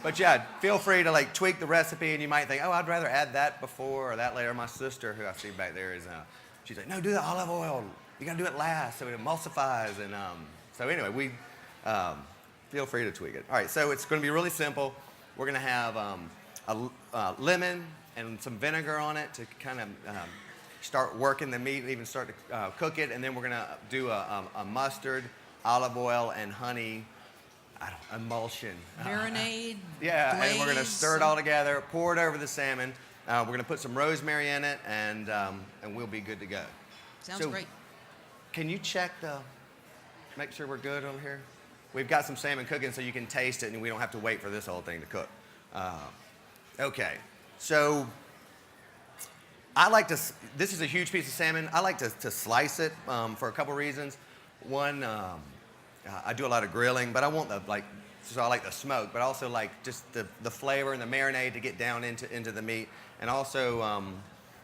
But yeah, feel free to like tweak the recipe, and you might think, oh, I'd rather add that before or that later. My sister, who I see back there, is she's like, no, do the olive oil. You gotta do it last so it emulsifies. And so anyway, we feel free to tweak it. All right, so it's gonna be really simple. We're gonna have a lemon and some vinegar on it to kind of start working the meat, even start to cook it, and then we're gonna do a mustard, olive oil, and honey emulsion. Marinade. Yeah, glaze. and we're gonna stir it all together, pour it over the salmon. We're gonna put some rosemary in it, and we'll be good to go. Sounds great. Can you make sure we're good on here? We've got some salmon cooking so you can taste it, and we don't have to wait for this whole thing to cook. Okay, so this is a huge piece of salmon. I like to slice it for a couple reasons. One, I do a lot of grilling, but I want so I like the smoke, but also like just the flavor and the marinade to get down into the meat, and also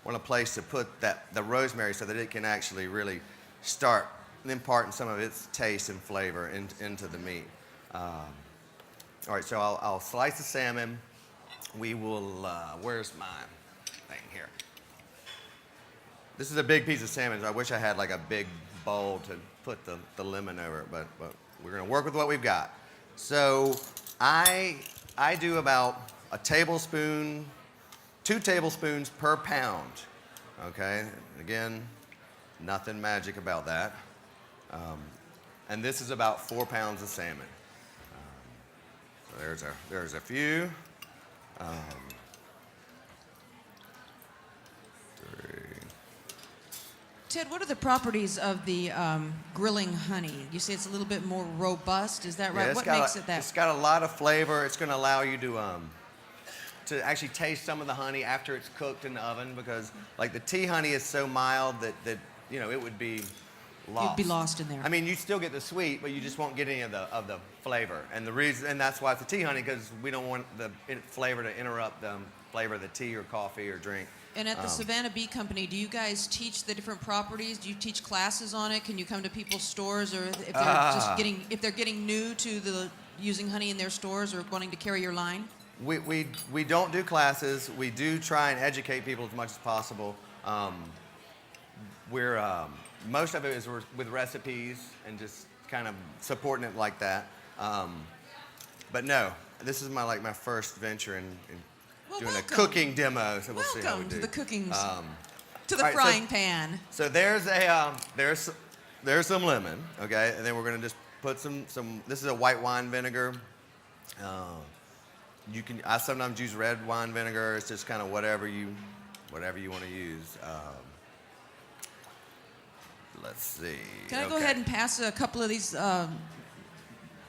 want a place to put the rosemary so that it can actually really start imparting some of its taste and flavor into the meat. All right, so I'll slice the salmon. We will, where's my thing here? This is a big piece of salmon. So I wish I had like a big bowl to put the lemon over it, but we're gonna work with what we've got. So I do about 2 tablespoons per pound, okay? Again, nothing magic about that. And this is about 4 pounds of salmon. So there's a few. 3. Ted, what are the properties of the grilling honey? You say it's a little bit more robust. Is that right? Yeah, What makes it that? It's got a lot of flavor. It's going to allow you to actually taste some of the honey after it's cooked in the oven, because like the tea honey is so mild that it would be lost. You'd be lost in there. I mean, you still get the sweet, but you just won't get any of the flavor. And that's why it's a tea honey, because we don't want the flavor to interrupt the flavor of the tea or coffee or drink. And at the Savannah Bee Company, do you guys teach the different properties? Do you teach classes on it? Can you come to people's stores, or if they're getting new to using honey in their stores or wanting to carry your line? We don't do classes. We do try and educate people as much as possible. Most of it is with recipes and just kind of supporting it like that. But no, this is my first venture in doing a cooking demo, so we'll see how we do. Welcome to the cooking, to the right, frying pan. So there's some lemon, okay, and then we're gonna just put some. This is a white wine vinegar. I sometimes use red wine vinegar. It's just kind of whatever you want to use. Let's see. Can I go ahead and pass a couple of these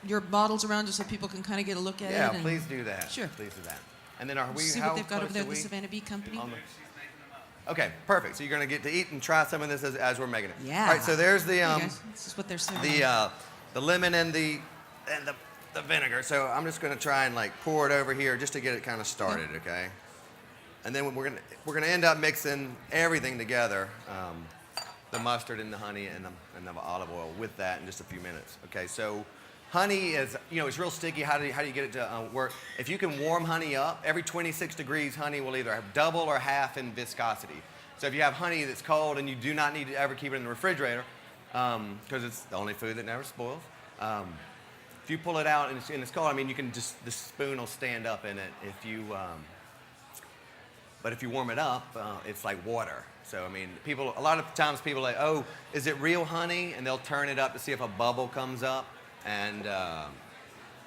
your bottles around just so people can kind of get a look at it? Yeah, please do that. Sure. Please do that. And then see what they've got over there at the Savannah Bee Company? Okay, perfect. So you're going to get to eat and try some of this as we're making it. Yeah. All right, so there's the this is what they're saying. the lemon and the vinegar. So I'm just going to try and pour it over here just to get it kind of started, okay? And then we're going to end up mixing everything together. The mustard and the honey and the olive oil with that in just a few minutes. Okay, so honey is, it's real sticky. How do you get it to work? If you can warm honey up, every 26 degrees, honey will either have double or half in viscosity. So if you have honey that's cold and you do not need to ever keep it in the refrigerator, because it's the only food that never spoils, if you pull it out and it's cold, you can the spoon will stand up in it. But if you warm it up, it's like water. So, a lot of times people are like, oh, is it real honey? And they'll turn it up to see if a bubble comes up. And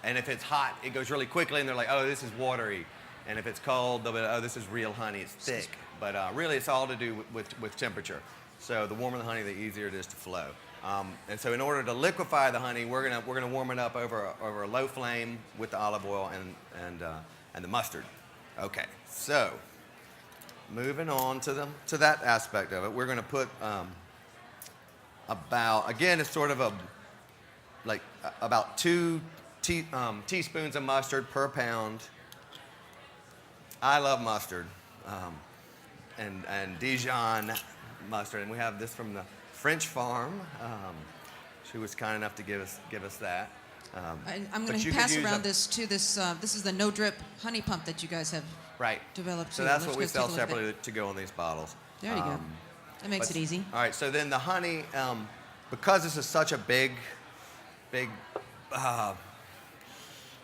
if it's hot, it goes really quickly, and they're like, oh, this is watery. And if it's cold, they'll be like, oh, this is real honey, it's thick. But really, it's all to do with temperature. So the warmer the honey, the easier it is to flow. And so in order to liquefy the honey, we're gonna warm it up over a low flame with the olive oil and the mustard. Okay, so moving on to that aspect of it, we're going to put it's sort of about 2 teaspoons of mustard per pound. I love mustard, and Dijon mustard, and we have this from the French farm. She was kind enough to give us that. I'm going but to you could pass use around this to this. This is the no drip honey pump that you guys have right. developed. So too. that's Let's what we go sell take a look at separately to go in these bottles. There you go. That makes it easy. All right, so then the honey, because this is such a big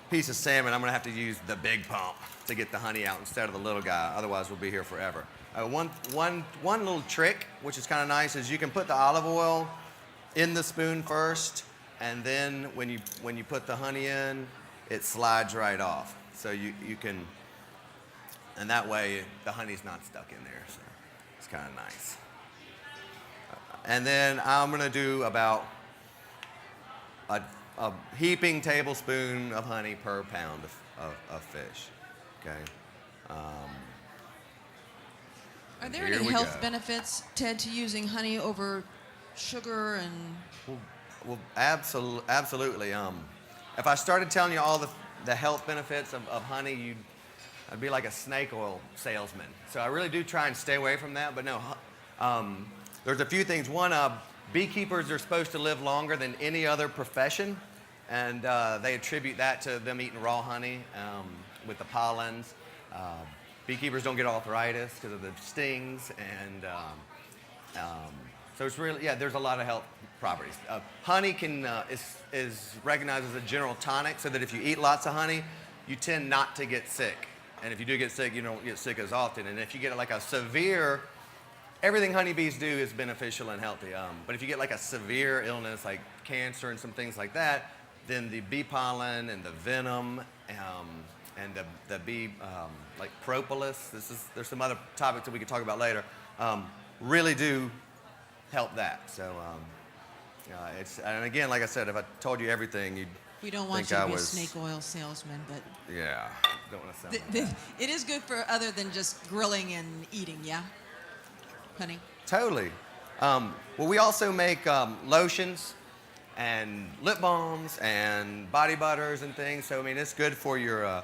piece of salmon, I'm gonna have to use the big pump to get the honey out instead of the little guy. Otherwise, we'll be here forever. One little trick, which is kind of nice, is you can put the olive oil in the spoon first, and then when you put the honey in, it slides right off. So you can, and that way the honey's not stuck in there. So it's kind of nice. And then I'm gonna do about a heaping tablespoon of honey per pound of fish. Okay. Are there here any we health go. benefits, Ted, to using honey over sugar and? Well, absolutely. If I started telling you all the health benefits of honey, I'd be like a snake oil salesman. So I really do try and stay away from that. But no, there's a few things. One, beekeepers are supposed to live longer than any other profession, and they attribute that to them eating raw honey with the pollens. Beekeepers don't get arthritis because of the stings, and so it's really, yeah, there's a lot of health properties. Honey is recognized as a general tonic, so that if you eat lots of honey, you tend not to get sick. And if you do get sick, you don't get sick as often. And if you get like a severe, everything honeybees do is beneficial and healthy. But if you get like a severe illness like cancer and some things like that, then the bee pollen and the venom and the bee, like propolis, there's some other topics that we could talk about later, really do help that. So and again, like I said, if I told you everything, We don't want think you to I be was- a snake oil salesman, but yeah, don't want to sound like that. it is good for other than just grilling and eating, yeah? Honey? Totally. Well, we also make lotions and lip balms and body butters and things. So I mean, it's good for your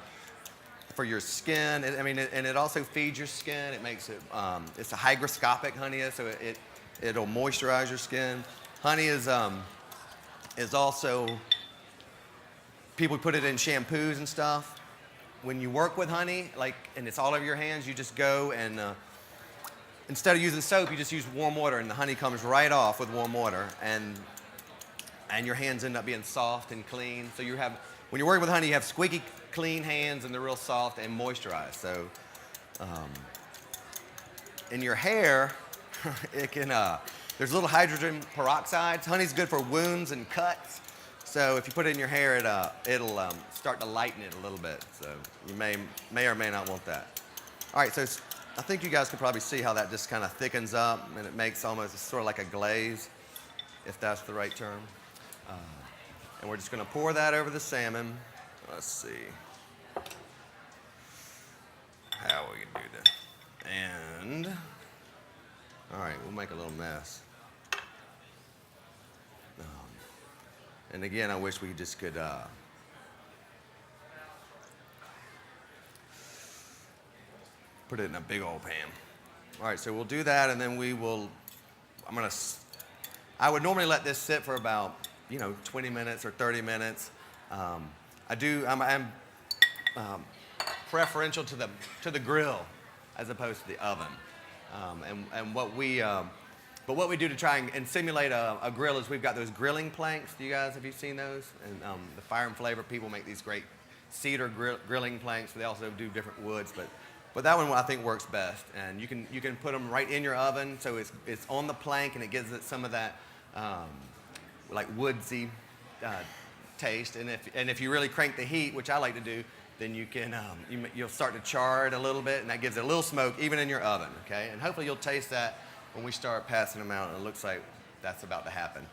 skin. And it also feeds your skin. It makes it. It's a hygroscopic honey, so it'll moisturize your skin. Honey is also. People put it in shampoos and stuff. When you work with honey, and it's all over your hands, you just go and instead of using soap, you just use warm water, and the honey comes right off with warm water, and your hands end up being soft and clean. So when you're working with honey, you have squeaky clean hands, and they're real soft and moisturized. So in your hair, it can. There's little hydrogen peroxides. Honey's good for wounds and cuts. So if you put it in your hair, it'll start to lighten it a little bit. So you may or may not want that. All right, so I think you guys can probably see how that just kind of thickens up, and it makes almost sort of like a glaze, if that's the right term. And we're just going to pour that over the salmon. Let's see how we can do this. And all right, we'll make a little mess. And again, I wish we just could put it in a big old pan. All right, so we'll do that, and then I would normally let this sit for about 20 minutes or 30 minutes. I'm preferential to the grill as opposed to the oven. But what we do to try and simulate a grill is we've got those grilling planks. Have you seen those? And the Fire and Flavor people make these great cedar grilling planks. They also do different woods, but that one I think works best. And you can put them right in your oven, so it's on the plank, and it gives it some of that like woodsy taste. And if you really crank the heat, which I like to do, then you'll start to char it a little bit, and that gives it a little smoke even in your oven. Okay, and hopefully you'll taste that when we start passing them out, and it looks like that's about to happen.